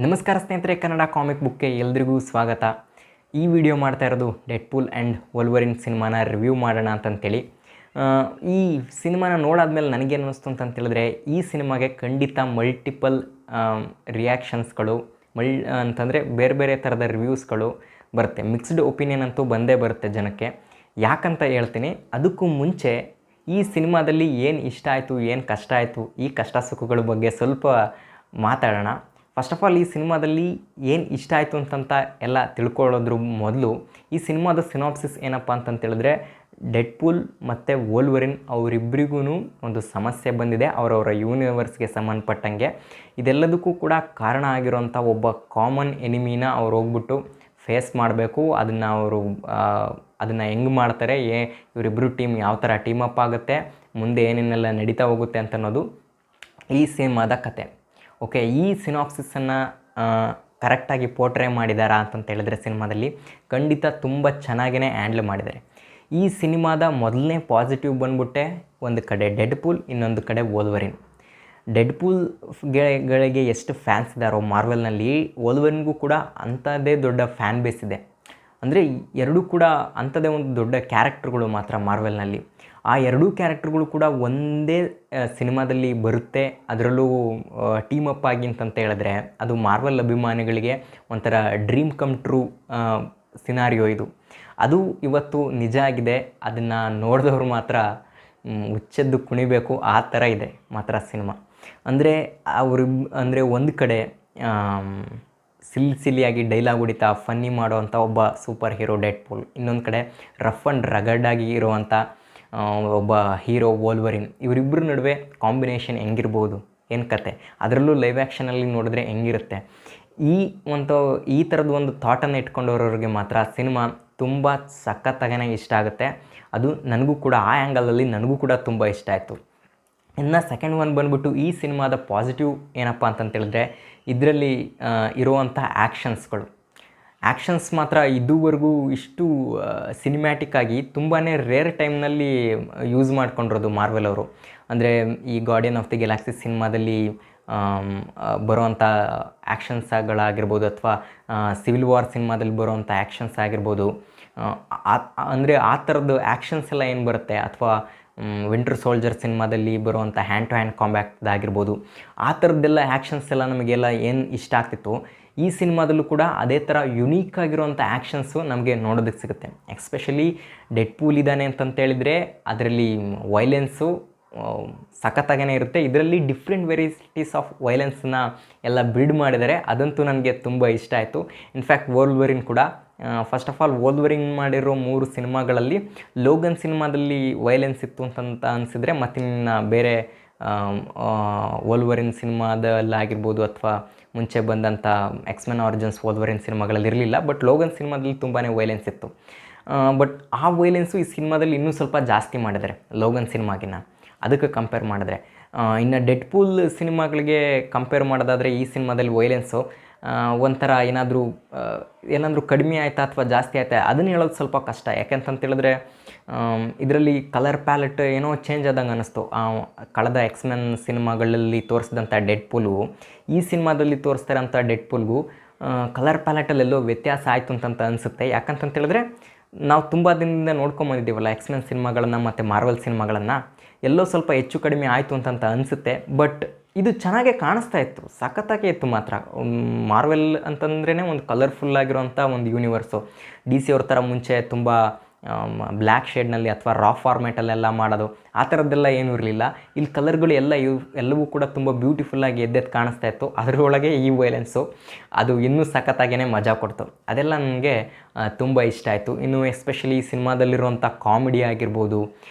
ನಮಸ್ಕಾರ ಸ್ನೇಹಿತರೆ, ಕನ್ನಡ ಕಾಮಿಕ್ ಬುಕ್ಗೆ ಎಲ್ರಿಗೂ ಸ್ವಾಗತ. ಈ ವಿಡಿಯೋ ಮಾಡ್ತಾ ಇರೋದು ಡೆಡ್ಪೂಲ್ ಆ್ಯಂಡ್ ವೊಲ್ವರಿನ್ ಸಿನಿಮಾನ ರಿವ್ಯೂ ಮಾಡೋಣ ಅಂತಂತೇಳಿ. ಈ ಸಿನಿಮಾನ ನೋಡಾದ್ಮೇಲೆ ನನಗೇನು ಅನ್ನಿಸ್ತು ಅಂತಂತೇಳಿದ್ರೆ, ಈ ಸಿನಿಮಾಗೆ ಖಂಡಿತ ಮಲ್ಟಿಪಲ್ ರಿಯಾಕ್ಷನ್ಸ್ಗಳು ಅಂತಂದರೆ ಬೇರೆ ಬೇರೆ ಥರದ ರಿವ್ಯೂಸ್ಗಳು ಬರುತ್ತೆ. ಮಿಕ್ಸ್ಡ್ ಒಪಿನಿಯನ್ ಅಂತೂ ಬಂದೇ ಬರುತ್ತೆ ಜನಕ್ಕೆ. ಯಾಕಂತ ಹೇಳ್ತೀನಿ. ಅದಕ್ಕೂ ಮುಂಚೆ ಈ ಸಿನಿಮಾದಲ್ಲಿ ಏನು ಇಷ್ಟ ಆಯಿತು, ಏನು ಕಷ್ಟ ಆಯಿತು, ಈ ಕಷ್ಟ ಸುಖಗಳ ಬಗ್ಗೆ ಸ್ವಲ್ಪ ಮಾತಾಡೋಣ. ಫಸ್ಟ್ ಆಫ್ ಆಲ್, ಈ ಸಿನಿಮಾದಲ್ಲಿ ಏನು ಇಷ್ಟ ಆಯಿತು ಅಂತಂತ ಎಲ್ಲ ತಿಳ್ಕೊಳ್ಳೋದ್ರ ಮೊದಲು ಈ ಸಿನಿಮಾದ ಸಿನಾಪ್ಸಿಸ್ ಏನಪ್ಪ ಅಂತಂತೇಳಿದ್ರೆ, ಡೆಡ್ಪೂಲ್ ಮತ್ತು ವೊಲ್ವರಿನ್ ಅವರಿಬ್ಬರಿಗೂ ಒಂದು ಸಮಸ್ಯೆ ಬಂದಿದೆ ಅವರವರ ಯೂನಿವರ್ಸ್ಗೆ ಸಂಬಂಧಪಟ್ಟಂಗೆ. ಇದೆಲ್ಲದಕ್ಕೂ ಕೂಡ ಕಾರಣ ಆಗಿರೋಂಥ ಒಬ್ಬ ಕಾಮನ್ ಎನಿಮಿನ ಅವ್ರು ಹೋಗ್ಬಿಟ್ಟು ಫೇಸ್ ಮಾಡಬೇಕು. ಅದನ್ನು ಹೆಂಗೆ ಮಾಡ್ತಾರೆ, ಇವರಿಬ್ಬರು ಟೀಮ್ ಯಾವ ಥರ ಟೀಮ್ ಅಪ್ ಆಗುತ್ತೆ, ಮುಂದೆ ಏನೇನೆಲ್ಲ ನಡೀತಾ ಹೋಗುತ್ತೆ ಅಂತ ಅನ್ನೋದು ಈ ಸಿನಿಮಾದ ಕತೆ. ಓಕೆ, ಈ ಸಿನಾಪ್ಸಿಸನ್ನು ಕರೆಕ್ಟಾಗಿ ಪೋರ್ಟ್ರೇ ಮಾಡಿದಾರಾ ಅಂತಂತೇಳಿದ್ರೆ ಸಿನಿಮಾದಲ್ಲಿ ಖಂಡಿತ ತುಂಬ ಚೆನ್ನಾಗೇ ಹ್ಯಾಂಡ್ಲ್ ಮಾಡಿದ್ದಾರೆ. ಈ ಸಿನಿಮಾದ ಮೊದಲನೇ ಪಾಸಿಟಿವ್ ಬಂದ್ಬಿಟ್ಟೆ ಒಂದು ಕಡೆ ಡೆಡ್ಪೂಲ್, ಇನ್ನೊಂದು ಕಡೆ ವೊಲ್ವರಿನ್. ಡೆಡ್ಪೂಲ್ಗಳಿಗೆ ಎಷ್ಟು ಫ್ಯಾನ್ಸ್ ಇದ್ದಾರೋ ಮಾರ್ವೆಲ್ನಲ್ಲಿ, ವೊಲ್ವರಿನ್ಗೂ ಕೂಡ ಅಂಥದ್ದೇ ದೊಡ್ಡ ಫ್ಯಾನ್ ಬೇಸ್ ಇದೆ. ಅಂದರೆ ಎರಡೂ ಕೂಡ ಅಂಥದ್ದೇ ಒಂದು ದೊಡ್ಡ ಕ್ಯಾರೆಕ್ಟರ್ಗಳು ಮಾತ್ರ ಮಾರ್ವೆಲ್ನಲ್ಲಿ. ಆ ಎರಡೂ ಕ್ಯಾರೆಕ್ಟರ್ಗಳು ಕೂಡ ಒಂದೇ ಸಿನಿಮಾದಲ್ಲಿ ಬರುತ್ತೆ, ಅದರಲ್ಲೂ ಟೀಮ್ ಅಪ್ ಆಗಿ ಅಂತಂತ ಹೇಳಿದ್ರೆ ಅದು ಮಾರ್ವೆಲ್ ಅಭಿಮಾನಿಗಳಿಗೆ ಒಂಥರ ಡ್ರೀಮ್ ಕಮ್ ಟ್ರೂ ಸಿನಾರಿಯೋ ಇದು. ಅದು ಇವತ್ತು ನಿಜ ಆಗಿದೆ. ಅದನ್ನು ನೋಡಿದವರು ಮಾತ್ರ ಹುಚ್ಚೆದ್ದು ಕುಣಿಬೇಕು, ಆ ಥರ ಇದೆ ಮಾತ್ರ ಸಿನಿಮಾ. ಅಂದರೆ ಒಂದು ಕಡೆ ಸಿಲಿಯಾಗಿ ಡೈಲಾಗ್ ಹೊಡಿತಾ ಫನ್ನಿ ಮಾಡೋವಂಥ ಒಬ್ಬ ಸೂಪರ್ ಹೀರೋ ಡೆಡ್ಪೂಲ್, ಇನ್ನೊಂದು ಕಡೆ ರಫ್ ಆ್ಯಂಡ್ ರಗಡ್ಡಾಗಿ ಇರುವಂಥ ಒಬ್ಬ ಹೀರೋ ವೊಲ್ವರಿನ್. ಇವರಿಬ್ಬರ ನಡುವೆ ಕಾಂಬಿನೇಷನ್ ಹೆಂಗಿರ್ಬೋದು, ಏನು ಕತೆ, ಅದರಲ್ಲೂ ಲೈವ್ ಆ್ಯಕ್ಷನಲ್ಲಿ ನೋಡಿದ್ರೆ ಹೆಂಗಿರುತ್ತೆ. ಈ ಥರದ್ದು ಒಂದು ಥಾಟನ್ನು ಇಟ್ಕೊಂಡವ್ರವ್ರಿಗೆ ಮಾತ್ರ ಸಿನಿಮಾ ತುಂಬ ಸಖತ್ತಾಗೇ ಇಷ್ಟ ಆಗುತ್ತೆ. ಅದು ನನಗೂ ಕೂಡ ಆ ಆ್ಯಂಗಲಲ್ಲಿ ನನಗೂ ಕೂಡ ತುಂಬ ಇಷ್ಟ ಆಯಿತು. ಇನ್ನು ಸೆಕೆಂಡ್ ಒನ್ ಬಂದ್ಬಿಟ್ಟು ಈ ಸಿನಿಮಾದ ಪಾಸಿಟಿವ್ ಏನಪ್ಪ ಅಂತಂತೇಳಿದ್ರೆ, ಇದರಲ್ಲಿ ಇರುವಂಥ ಆ್ಯಕ್ಷನ್ಸ್ ಮಾತ್ರ ಇದುವರೆಗೂ ಇಷ್ಟು ಸಿನಿಮ್ಯಾಟಿಕ್ಕಾಗಿ ತುಂಬಾ ರೇರ್ ಟೈಮ್ನಲ್ಲಿ ಯೂಸ್ ಮಾಡ್ಕೊಂಡಿರೋದು ಮಾರ್ವೆಲ್ ಅವರು. ಅಂದರೆ ಈ ಗಾರ್ಡಿಯನ್ ಆಫ್ ದಿ ಗ್ಯಾಲಕ್ಸಿ ಸಿನಿಮಾದಲ್ಲಿ ಬರೋವಂಥ ಆ್ಯಕ್ಷನ್ಸ್ಗಳಾಗಿರ್ಬೋದು, ಅಥವಾ ಸಿವಿಲ್ ವಾರ್ ಸಿನಿಮಾದಲ್ಲಿ ಬರೋವಂಥ ಆ್ಯಕ್ಷನ್ಸ್ ಆಗಿರ್ಬೋದು. ಅಂದರೆ ಆ ಥರದ್ದು ಆ್ಯಕ್ಷನ್ಸ್ ಎಲ್ಲ ಏನು ಬರುತ್ತೆ, ಅಥವಾ ವಿಂಟರ್ ಸೋಲ್ಜರ್ ಸಿನಿಮಾದಲ್ಲಿ ಬರುವಂಥ ಹ್ಯಾಂಡ್ ಟು ಹ್ಯಾಂಡ್ ಕಾಂಬ್ಯಾಕ್ಟ್ದಾಗಿರ್ಬೋದು, ಆ ಥರದ್ದೆಲ್ಲ ಆ್ಯಕ್ಷನ್ಸ್ ಎಲ್ಲ ನಮಗೆಲ್ಲ ಏನು ಇಷ್ಟ ಆಗ್ತಿತ್ತು, ಈ ಸಿನಿಮಾದಲ್ಲೂ ಕೂಡ ಅದೇ ಥರ ಯುನೀಕ್ ಆಗಿರುವಂಥ ಆ್ಯಕ್ಷನ್ಸು ನಮಗೆ ನೋಡೋದಕ್ಕೆ ಸಿಗುತ್ತೆ. ಎಸ್ಪೆಷಲಿ ಡೆಡ್ಪೂಲ್ ಇದ್ದಾನೆ ಅಂತಂತೇಳಿದರೆ ಅದರಲ್ಲಿ ವೈಲೆನ್ಸು ಸಖತ್ತಾಗೇ ಇರುತ್ತೆ. ಇದರಲ್ಲಿ ಡಿಫ್ರೆಂಟ್ ವೆರೈಟೀಸ್ ಆಫ್ ವೈಲೆನ್ಸನ್ನ ಎಲ್ಲ ಬಿಲ್ಡ್ ಮಾಡಿದ್ದಾರೆ. ಅದಂತೂ ನನಗೆ ತುಂಬ ಇಷ್ಟ ಆಯಿತು. ಇನ್ಫ್ಯಾಕ್ಟ್ ವೊಲ್ವರಿನ್ ಕೂಡ, ಫಸ್ಟ್ ಆಫ್ ಆಲ್ ವೊಲ್ವರಿನ್ ಮಾಡಿರೋ 3 ಸಿನಿಮಾಗಳಲ್ಲಿ ಲೋಗನ್ ಸಿನಿಮಾದಲ್ಲಿ ವೈಲೆನ್ಸ್ ಇತ್ತು ಅಂತಂತ ಅನಿಸಿದರೆ, ಮತ್ತಿನ್ನು ಬೇರೆ ವೊಲ್ವರಿನ್ ಸಿನಿಮಾದಲ್ಲಾಗಿರ್ಬೋದು ಅಥವಾ ಮುಂಚೆ ಬಂದಂಥ ಎಕ್ಸ್ಮೆನ್ ಆರಿಜಿನ್ಸ್ ವೊಲ್ವರಿನ್ ಸಿನಿಮಾಗಳಲ್ಲಿ ಇರಲಿಲ್ಲ. ಬಟ್ ಲೋಗನ್ ಸಿನಿಮಾದಲ್ಲಿ ತುಂಬಾ ವೈಲೆನ್ಸ್ ಇತ್ತು. ಬಟ್ ಆ ವೈಲೆನ್ಸು ಈ ಸಿನಿಮಾದಲ್ಲಿ ಇನ್ನೂ ಸ್ವಲ್ಪ ಜಾಸ್ತಿ ಮಾಡಿದ್ದಾರೆ ಲೋಗನ್ ಸಿನಿಮಾಗಿನ, ಅದಕ್ಕೆ ಕಂಪೇರ್ ಮಾಡಿದ್ರೆ. ಇನ್ನು ಡೆಡ್ಪೂಲ್ ಸಿನಿಮಾಗಳಿಗೆ ಕಂಪೇರ್ ಮಾಡೋದಾದರೆ ಈ ಸಿನಿಮಾದಲ್ಲಿ ವೈಲೆನ್ಸು ಒಂಥರ ಏನಾದರೂ ಕಡಿಮೆ ಆಯಿತಾ ಅಥವಾ ಜಾಸ್ತಿ ಆಯಿತಾ ಅದನ್ನು ಹೇಳೋದು ಸ್ವಲ್ಪ ಕಷ್ಟ. ಯಾಕೆಂತಂತೇಳಿದ್ರೆ ಇದರಲ್ಲಿ ಕಲರ್ ಪ್ಯಾಲೆಟ್ ಏನೋ ಚೇಂಜ್ ಆದಂಗೆ ಅನ್ನಿಸ್ತು. ಕಳೆದ ಎಕ್ಸ್ಮೆನ್ ಸಿನಿಮಾಗಳಲ್ಲಿ ತೋರಿಸಿದಂಥ ಡೆಡ್ಪೂಲ್ಗೂ ಈ ಸಿನಿಮಾದಲ್ಲಿ ತೋರಿಸ್ತಾರಂಥ ಡೆಡ್ಪೂಲ್ಗೂ ಕಲರ್ ಪ್ಯಾಲೆಟಲ್ಲೆಲ್ಲೋ ವ್ಯತ್ಯಾಸ ಆಯಿತು ಅಂತಂತ ಅನಿಸುತ್ತೆ. ಯಾಕಂತಂತೇಳಿದ್ರೆ ನಾವು ತುಂಬ ದಿನದಿಂದ ನೋಡ್ಕೊಂಬಂದಿದ್ದೀವಲ್ಲ ಎಕ್ಸ್ಮೆನ್ ಸಿನಿಮಾಗಳನ್ನು ಮತ್ತು ಮಾರ್ವೆಲ್ ಸಿನಿಮಾಗಳನ್ನು, ಎಲ್ಲೋ ಸ್ವಲ್ಪ ಹೆಚ್ಚು ಕಡಿಮೆ ಆಯಿತು ಅಂತಂತ ಅನಿಸುತ್ತೆ. ಬಟ್ ಇದು ಚೆನ್ನಾಗೇ ಕಾಣಿಸ್ತಾ ಇತ್ತು, ಸಖತ್ತಾಗೇ ಇತ್ತು ಮಾತ್ರ. ಮಾರ್ವೆಲ್ ಅಂತಂದ್ರೇ ಒಂದು ಕಲರ್ಫುಲ್ಲಾಗಿರೋಂಥ ಒಂದು ಯೂನಿವರ್ಸು. ಡಿ ಸಿ ಅವ್ರ ಥರ ಮುಂಚೆ ತುಂಬ ಬ್ಲ್ಯಾಕ್ ಶೇಡ್ನಲ್ಲಿ ಅಥವಾ ರಾ ಫಾರ್ಮೇಟಲ್ಲೆಲ್ಲ ಮಾಡೋದು, ಆ ಥರದ್ದೆಲ್ಲ ಏನೂ ಇರಲಿಲ್ಲ. ಇಲ್ಲಿ ಕಲರ್ಗಳು ಎಲ್ಲವೂ ಕೂಡ ತುಂಬ ಬ್ಯೂಟಿಫುಲ್ಲಾಗಿ ಎದ್ದೆದ್ದು ಕಾಣಿಸ್ತಾ ಇತ್ತು. ಅದರೊಳಗೆ ಈ ವೈಲೆನ್ಸು ಅದು ಇನ್ನೂ ಸಖತ್ತಾಗೇ ಮಜಾ ಕೊಡ್ತು. ಅದೆಲ್ಲ ನನಗೆ ತುಂಬ ಇಷ್ಟ ಆಯಿತು. ಇನ್ನು ಎಸ್ಪೆಷಲಿ ಈ ಸಿನಿಮಾದಲ್ಲಿರುವಂಥ ಕಾಮಿಡಿ ಆಗಿರ್ಬೋದು,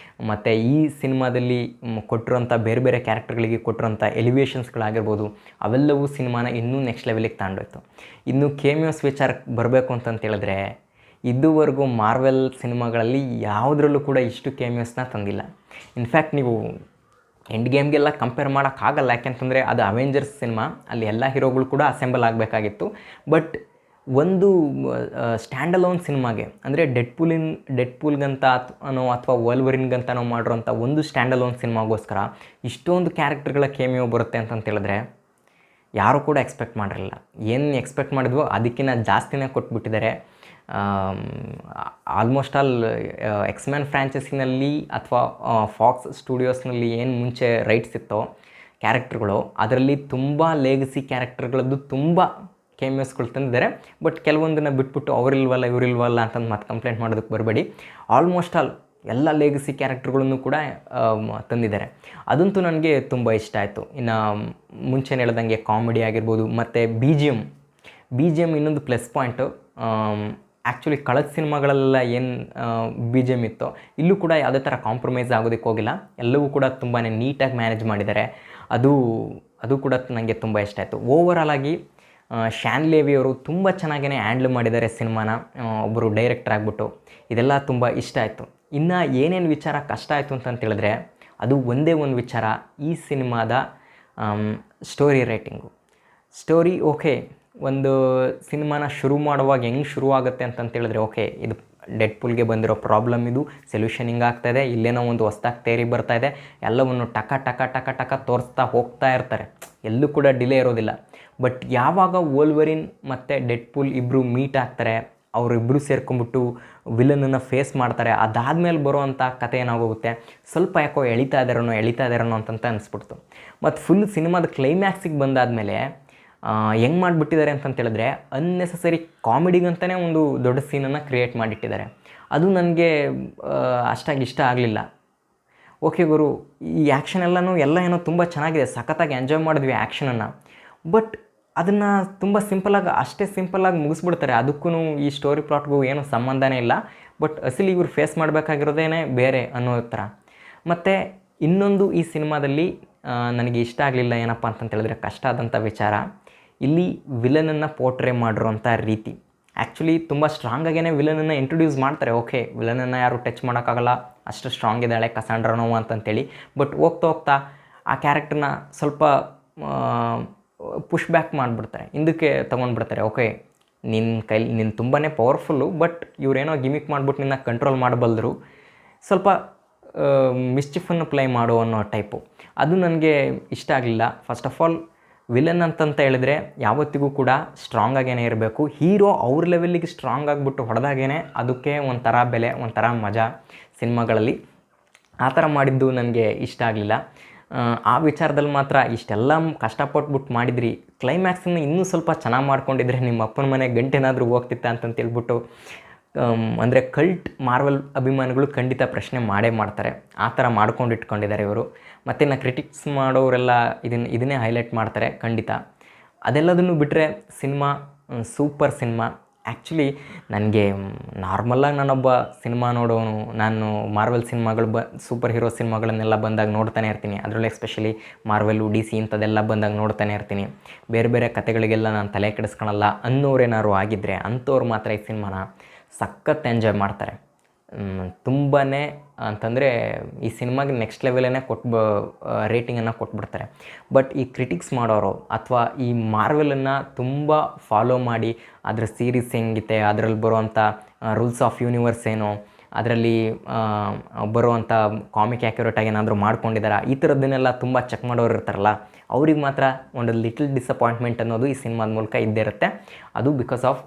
ಮತ್ತು ಈ ಸಿನಿಮಾದಲ್ಲಿ ಕೊಟ್ಟಿರೋಂಥ ಬೇರೆ ಬೇರೆ ಕ್ಯಾರೆಕ್ಟರ್ಗಳಿಗೆ ಕೊಟ್ಟಿರೋಂಥ ಎಲಿವೇಷನ್ಸ್ಗಳಾಗಿರ್ಬೋದು, ಅವೆಲ್ಲವೂ ಸಿನಿಮಾನ ಇನ್ನೂ ನೆಕ್ಸ್ಟ್ ಲೆವೆಲಿಗೆ ತಗೊಂಡೋಯ್ತು. ಇನ್ನು ಕೇಮಿಯೋಸ್ ವಿಚಾರಕ್ಕೆ ಬರಬೇಕು ಅಂತಂತೇಳಿದ್ರೆ, ಇದುವರೆಗೂ ಮಾರ್ವೆಲ್ ಸಿನಿಮಾಗಳಲ್ಲಿ ಯಾವುದರಲ್ಲೂ ಕೂಡ ಇಷ್ಟು ಕೇಮಿಯೋಸ್ನ ತಂದಿಲ್ಲ. ಇನ್ಫ್ಯಾಕ್ಟ್ ನೀವು ಎಂಡ್ ಗೇಮ್ಗೆಲ್ಲ ಕಂಪೇರ್ ಮಾಡೋಕ್ಕಾಗಲ್ಲ. ಯಾಕೆಂತಂದರೆ ಅದು ಅವೆಂಜರ್ಸ್ ಸಿನಿಮಾ, ಅಲ್ಲಿ ಎಲ್ಲ ಹೀರೋಗಳು ಕೂಡ ಅಸೆಂಬಲ್ ಆಗಬೇಕಾಗಿತ್ತು. ಬಟ್ ಒಂದು ಸ್ಟ್ಯಾಂಡ್ ಅಲೋನ್ ಸಿನಿಮಾಗೆ, ಅಂದರೆ ಡೆಡ್ಪೂಲ್ಗಂತ ಅಥವಾ ವೊಲ್ವರಿನ್ಗಂತ ಮಾಡಿರೋಂಥ ಒಂದು ಸ್ಟ್ಯಾಂಡ್ ಅಲೋನ್ ಸಿನಿಮಾಗೋಸ್ಕರ ಇಷ್ಟೊಂದು ಕ್ಯಾರೆಕ್ಟರ್ಗಳ ಕೇಮಿಯೋ ಬರುತ್ತೆ ಅಂತಂತೇಳಿದ್ರೆ ಯಾರೂ ಕೂಡ ಎಕ್ಸ್ಪೆಕ್ಟ್ ಮಾಡಿರಲಿಲ್ಲ. ಏನು ಎಕ್ಸ್ಪೆಕ್ಟ್ ಮಾಡಿದ್ವೋ ಅದಕ್ಕಿಂತ ಜಾಸ್ತಿನೇ ಕೊಟ್ಬಿಟ್ಟಿದ್ದಾರೆ. ಆಲ್ಮೋಸ್ಟ್ ಆಲ್ ಎಕ್ಸ್‌ಮ್ಯಾನ್ ಫ್ರ್ಯಾಂಚೈಸಿನಲ್ಲಿ ಅಥವಾ ಫಾಕ್ಸ್ ಸ್ಟುಡಿಯೋಸ್ನಲ್ಲಿ ಏನು ಮುಂಚೆ ರೈಟ್ಸ್ ಇತ್ತೋ ಕ್ಯಾರೆಕ್ಟರ್ಗಳು, ಅದರಲ್ಲಿ ತುಂಬ ಲೆಗಸಿ ಕ್ಯಾರೆಕ್ಟರ್ಗಳದ್ದು ತುಂಬ ಕ್ಯಾಮಿಯೋಸ್ಗಳು ತಂದಿದ್ದಾರೆ. ಬಟ್ ಕೆಲವೊಂದನ್ನು ಬಿಟ್ಬಿಟ್ಟು ಅವರಿಲ್ವಲ್ಲ ಇವರಿಲ್ವಲ್ಲ ಅಂತಂದು ಮತ್ತೆ ಕಂಪ್ಲೇಂಟ್ ಮಾಡೋದಕ್ಕೆ ಬರಬೇಡಿ. ಆಲ್ಮೋಸ್ಟ್ ಆಲ್ ಎಲ್ಲ ಲೆಗಸಿ ಕ್ಯಾರೆಕ್ಟರ್ಗಳನ್ನು ಕೂಡ ತಂದಿದ್ದಾರೆ. ಅದಂತೂ ನನಗೆ ತುಂಬ ಇಷ್ಟ ಆಯಿತು. ಇನ್ನು ಮುಂಚೆನೇ ಹೇಳ್ದಂಗೆ ಕಾಮಿಡಿ ಆಗಿರ್ಬೋದು ಮತ್ತು ಬಿ ಜಿ ಎಮ್ ಇನ್ನೊಂದು ಪ್ಲಸ್ ಪಾಯಿಂಟು. ಆ್ಯಕ್ಚುಲಿ ಕಳೆದ ಸಿನಿಮಾಗಳೆಲ್ಲ ಏನು ಬಿ ಜಿ ಎಮ್ ಇತ್ತೋ ಇಲ್ಲೂ ಕೂಡ ಯಾವುದೇ ಥರ ಕಾಂಪ್ರಮೈಸ್ ಆಗೋದಕ್ಕೆ ಹೋಗಿಲ್ಲ. ಎಲ್ಲವೂ ಕೂಡ ತುಂಬಾ ನೀಟಾಗಿ ಮ್ಯಾನೇಜ್ ಮಾಡಿದ್ದಾರೆ. ಅದು ಕೂಡ ನನಗೆ ತುಂಬ ಇಷ್ಟ ಆಯಿತು. ಓವರಾಲ್ ಆಗಿ ಶ್ಯಾನ್ ಲೇವಿ ಅವರು ತುಂಬ ಚೆನ್ನಾಗೇ ಹ್ಯಾಂಡ್ಲ್ ಮಾಡಿದ್ದಾರೆ ಸಿನಿಮಾನ, ಒಬ್ಬರು ಡೈರೆಕ್ಟರ್ ಆಗಿಬಿಟ್ಟು. ಇದೆಲ್ಲ ತುಂಬ ಇಷ್ಟ ಆಯಿತು. ಇನ್ನು ಏನೇನು ವಿಚಾರ ಕಷ್ಟ ಆಯಿತು ಅಂತಂತೇಳಿದ್ರೆ ಅದು ಒಂದೇ ಒಂದು ವಿಚಾರ, ಈ ಸಿನಿಮಾದ ಸ್ಟೋರಿ ರೈಟಿಂಗು. ಸ್ಟೋರಿ ಓಕೆ, ಒಂದು ಸಿನಿಮಾನ ಶುರು ಮಾಡುವಾಗ ಹೆಂಗೆ ಶುರು ಆಗುತ್ತೆ ಅಂತಂತೇಳಿದ್ರೆ ಓಕೆ, ಇದು ಡೆಡ್ಪೂಲ್ಗೆ ಬಂದಿರೋ ಪ್ರಾಬ್ಲಮ್, ಇದು ಸೊಲ್ಯೂಷನ್ ಹಿಂಗಾಗ್ತಾಯಿದೆ, ಇಲ್ಲೇನೋ ಒಂದು ಹೊಸ್ದಾಗಿ ತೇರಿ ಬರ್ತಾಯಿದೆ, ಎಲ್ಲವನ್ನು ಟಕ ಟಕ ಟಕ ಟಕ ತೋರಿಸ್ತಾ ಹೋಗ್ತಾ ಇರ್ತಾರೆ. ಎಲ್ಲೂ ಕೂಡ ಡಿಲೇ ಇರೋದಿಲ್ಲ. ಬಟ್ ಯಾವಾಗ ವೋಲ್ವರಿನ್ ಮತ್ತು ಡೆಡ್ಪೂಲ್ ಇಬ್ಬರು ಮೀಟ್ ಆಗ್ತಾರೆ, ಅವರಿಬ್ಬರು ಸೇರ್ಕೊಂಡ್ಬಿಟ್ಟು ವಿಲನನ್ನು ಫೇಸ್ ಮಾಡ್ತಾರೆ, ಅದಾದಮೇಲೆ ಬರುವಂಥ ಕತೆ ಏನಾಗೋಗುತ್ತೆ, ಸ್ವಲ್ಪ ಯಾಕೋ ಎಳಿತಾ ಇದ್ದಾರನೋ ಅಂತಂತ ಅನಿಸ್ಬಿಡ್ತು. ಮತ್ತು ಫುಲ್ ಸಿನಿಮಾದ ಕ್ಲೈಮ್ಯಾಕ್ಸಿಗೆ ಬಂದಾದಮೇಲೆ ಹೆಂಗೆ ಮಾಡಿಬಿಟ್ಟಿದ್ದಾರೆ ಅಂತಂತೇಳಿದ್ರೆ ಅನ್ನೆಸೆಸರಿ ಕಾಮಿಡಿಗಂತಲೇ ಒಂದು ದೊಡ್ಡ ಸೀನನ್ನು ಕ್ರಿಯೇಟ್ ಮಾಡಿಟ್ಟಿದ್ದಾರೆ. ಅದು ನನಗೆ ಅಷ್ಟಾಗಿ ಇಷ್ಟ ಆಗಲಿಲ್ಲ. ಓಕೆ ಗುರು, ಈ ಆ್ಯಕ್ಷನ್ ಎಲ್ಲ ಏನೋ ತುಂಬ ಚೆನ್ನಾಗಿದೆ, ಸಖತ್ತಾಗಿ ಎಂಜಾಯ್ ಮಾಡಿದ್ವಿ ಆ್ಯಕ್ಷನನ್ನು. ಬಟ್ ಅದನ್ನು ತುಂಬ ಅಷ್ಟೇ ಸಿಂಪಲ್ಲಾಗಿ ಮುಗಿಸ್ಬಿಡ್ತಾರೆ. ಅದಕ್ಕೂ ಈ ಸ್ಟೋರಿ ಪ್ಲಾಟ್ಗೂ ಏನೂ ಸಂಬಂಧನೇ ಇಲ್ಲ. ಬಟ್ ಅಸಲಿ ಇವರು ಫೇಸ್ ಮಾಡಬೇಕಾಗಿರೋದೇನೆ ಬೇರೆ ಅನ್ನೋ ಥರ. ಮತ್ತು ಇನ್ನೊಂದು ಈ ಸಿನಿಮಾದಲ್ಲಿ ನನಗೆ ಇಷ್ಟ ಆಗಲಿಲ್ಲ ಏನಪ್ಪ ಅಂತಂತೇಳಿದ್ರೆ ಕಷ್ಟ ಆದಂಥ ವಿಚಾರ, ಇಲ್ಲಿ ವಿಲನನ್ನು ಪೋರ್ಟ್ರೇ ಮಾಡಿರೋಂಥ ರೀತಿ. ಆ್ಯಕ್ಚುಲಿ ತುಂಬ ಸ್ಟ್ರಾಂಗಾಗೇ ವಿಲನನ್ನು ಇಂಟ್ರೊಡ್ಯೂಸ್ ಮಾಡ್ತಾರೆ. ಓಕೆ, ವಿಲನನ್ನು ಯಾರು ಟಚ್ ಮಾಡೋಕ್ಕಾಗಲ್ಲ, ಅಷ್ಟು ಸ್ಟ್ರಾಂಗ್ ಇದ್ದಾಳೆ ಕಸಾಂಡ್ರಾ ನೋವಾ ಅಂತಂತೇಳಿ. ಬಟ್ ಹೋಗ್ತಾ ಆ ಕ್ಯಾರೆಕ್ಟರ್ನ ಸ್ವಲ್ಪ ಪುಷ್ ಬ್ಯಾಕ್ ಮಾಡಿಬಿಡ್ತಾರೆ, ಹಿಂದಕ್ಕೆ ತೊಗೊಂಡ್ಬಿಡ್ತಾರೆ. ಓಕೆ, ನಿನ್ನ ತುಂಬಾ ಪವರ್ಫುಲ್ಲು, ಬಟ್ ಇವರೇನೋ ಗಿಮಿಕ್ ಮಾಡಿಬಿಟ್ಟು ನಿನ್ನ ಕಂಟ್ರೋಲ್ ಮಾಡಬಲ್ಲರು, ಸ್ವಲ್ಪ ಮಿಸ್ಚಿಫನ್ನು ಪ್ಲೇ ಮಾಡು ಅನ್ನೋ ಟೈಪು. ಅದು ನನಗೆ ಇಷ್ಟ ಆಗಲಿಲ್ಲ. ಫಸ್ಟ್ ಆಫ್ ಆಲ್ ವಿಲನ್ ಅಂತಂತ ಹೇಳಿದ್ರೆ ಯಾವತ್ತಿಗೂ ಕೂಡ ಸ್ಟ್ರಾಂಗಾಗೇ ಇರಬೇಕು. ಹೀರೋ ಅವ್ರ ಲೆವೆಲ್ಲಿಗೆ ಸ್ಟ್ರಾಂಗ್ ಆಗಿಬಿಟ್ಟು ಹೊಡೆದಾಗೇ ಅದಕ್ಕೆ ಒಂಥರ ಬೆಲೆ, ಒಂಥರ ಮಜಾ ಸಿನಿಮಾಗಳಲ್ಲಿ. ಆ ಥರ ಮಾಡಿದ್ದು ನನಗೆ ಇಷ್ಟ ಆಗಲಿಲ್ಲ. ಆ ವಿಚಾರದಲ್ಲಿ ಮಾತ್ರ ಇಷ್ಟೆಲ್ಲ ಕಷ್ಟಪಟ್ಬಿಟ್ಟು ಮಾಡಿದ್ರಿ, ಕ್ಲೈಮ್ಯಾಕ್ಸನ್ನು ಇನ್ನೂ ಸ್ವಲ್ಪ ಚೆನ್ನಾಗಿ ಮಾಡ್ಕೊಂಡಿದ್ರೆ ನಿಮ್ಮ ಅಪ್ಪನ ಮನೆ ಗಂಟೆನಾದರೂ ಹೋಗ್ತಿತ್ತ ಅಂತಂತೇಳ್ಬಿಟ್ಟು ಅಂದರೆ ಕಲ್ಟ್ ಮಾರ್ವೆಲ್ ಅಭಿಮಾನಿಗಳು ಖಂಡಿತ ಪ್ರಶ್ನೆ ಮಾಡ್ತಾರೆ. ಆ ಥರ ಇಟ್ಕೊಂಡಿದ್ದಾರೆ ಇವರು. ಮತ್ತು ಕ್ರಿಟಿಕ್ಸ್ ಮಾಡೋರೆಲ್ಲ ಇದನ್ನೇ ಹೈಲೈಟ್ ಮಾಡ್ತಾರೆ ಖಂಡಿತ. ಅದೆಲ್ಲದನ್ನು ಬಿಟ್ಟರೆ ಸಿನಿಮಾ ಸೂಪರ್ ಸಿನಿಮಾ. ಆ್ಯಕ್ಚುಲಿ ನನಗೆ ನಾರ್ಮಲಾಗಿ ನಾನೊಬ್ಬ ಸಿನಿಮಾ ನೋಡೋನು, ನಾನು ಮಾರ್ವೆಲ್ ಸಿನಿಮಾಗಳು ಸೂಪರ್ ಹೀರೋ ಸಿನಿಮಾಗಳನ್ನೆಲ್ಲ ಬಂದಾಗ ನೋಡ್ತಾನೆ ಇರ್ತೀನಿ. ಅದರಲ್ಲೂ ಎಸ್ಪೆಷಲಿ ಮಾರ್ವೆಲ್ಲು DC ಇಂಥದ್ದೆಲ್ಲ ಬಂದಾಗ ನೋಡ್ತಾನೆ ಇರ್ತೀನಿ. ಬೇರೆ ಬೇರೆ ಕತೆಗಳಿಗೆಲ್ಲ ನಾನು ತಲೆ ಕೆಡಿಸ್ಕೊಳಲ್ಲ ಅನ್ನೋರೇನಾದ್ರು ಆಗಿದ್ದರೆ ಅಂಥವ್ರು ಮಾತ್ರ ಈ ಸಿನಿಮಾನ ಸಖತ್ ಎಂಜಾಯ್ ಮಾಡ್ತಾರೆ. ತುಂಬಾ ಅಂತಂದರೆ ಈ ಸಿನಿಮಾಗೆ ನೆಕ್ಸ್ಟ್ ಲೆವೆಲೇ ರೇಟಿಂಗನ್ನು ಕೊಟ್ಬಿಡ್ತಾರೆ. ಬಟ್ ಈ ಕ್ರಿಟಿಕ್ಸ್ ಮಾಡೋರು ಅಥವಾ ಈ ಮಾರ್ವೆಲನ್ನು ತುಂಬ ಫಾಲೋ ಮಾಡಿ ಅದರ ಸೀರೀಸ್ ಹೆಂಗಿದೆ, ಅದರಲ್ಲಿ ಬರುವಂಥ ರೂಲ್ಸ್ ಆಫ್ ಯೂನಿವರ್ಸ್ ಏನು, ಅದರಲ್ಲಿ ಬರುವಂಥ ಕಾಮಿಕ್ ಆ್ಯಕ್ಯುರೇಟಾಗಿ ಏನಾದರೂ ಮಾಡ್ಕೊಂಡಿದ್ದಾರೆ, ಈ ಥರದ್ದನ್ನೆಲ್ಲ ತುಂಬ ಚೆಕ್ ಮಾಡೋರು ಇರ್ತಾರಲ್ಲ, ಅವ್ರಿಗೆ ಮಾತ್ರ ಒಂದು ಲಿಟಲ್ ಡಿಸಪಾಯಿಂಟ್ಮೆಂಟ್ ಅನ್ನೋದು ಈ ಸಿನಿಮಾದ ಮೂಲಕ ಇದ್ದೇ ಇರುತ್ತೆ. ಅದು ಬಿಕಾಸ್ ಆಫ್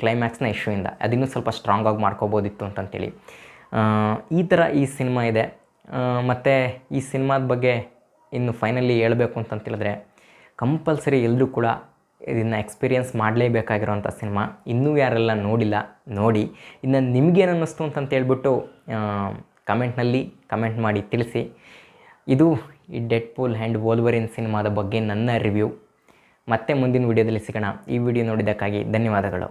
ಕ್ಲೈಮ್ಯಾಕ್ಸ್ನ ಇಶ್ಯೂಯಿಂದ. ಅದನ್ನೂ ಸ್ವಲ್ಪ ಸ್ಟ್ರಾಂಗಾಗಿ ಮಾಡ್ಕೋಬೋದಿತ್ತು ಅಂತಂತೇಳಿ ಈ ಥರ ಈ ಸಿನಿಮಾ ಇದೆ. ಮತ್ತು ಈ ಸಿನಿಮಾದ ಬಗ್ಗೆ ಇನ್ನು ಫೈನಲಿ ಹೇಳಬೇಕು ಅಂತಂತೇಳಿದ್ರೆ ಕಂಪಲ್ಸರಿ ಎಲ್ಲರೂ ಕೂಡ ಇದನ್ನು ಎಕ್ಸ್ಪೀರಿಯೆನ್ಸ್ ಮಾಡಲೇಬೇಕಾಗಿರೋಂಥ ಸಿನಿಮಾ. ಇನ್ನೂ ಯಾರೆಲ್ಲ ನೋಡಿಲ್ಲ ನೋಡಿ. ಇನ್ನು ನಿಮಗೇನು ಅನ್ನಿಸ್ತು ಅಂತಂತೇಳ್ಬಿಟ್ಟು ಕಮೆಂಟ್ನಲ್ಲಿ ಕಮೆಂಟ್ ಮಾಡಿ ತಿಳಿಸಿ. ಇದು ಈ ಡೆಡ್ಪೂಲ್ ಆ್ಯಂಡ್ ವೋಲ್ವರಿನ್ ಸಿನಿಮಾದ ಬಗ್ಗೆ ನನ್ನ ರಿವ್ಯೂ. ಮತ್ತೆ ಮುಂದಿನ ವಿಡಿಯೋದಲ್ಲಿ ಸಿಗೋಣ. ಈ ವಿಡಿಯೋ ನೋಡಿದ್ದಕ್ಕಾಗಿ ಧನ್ಯವಾದಗಳು.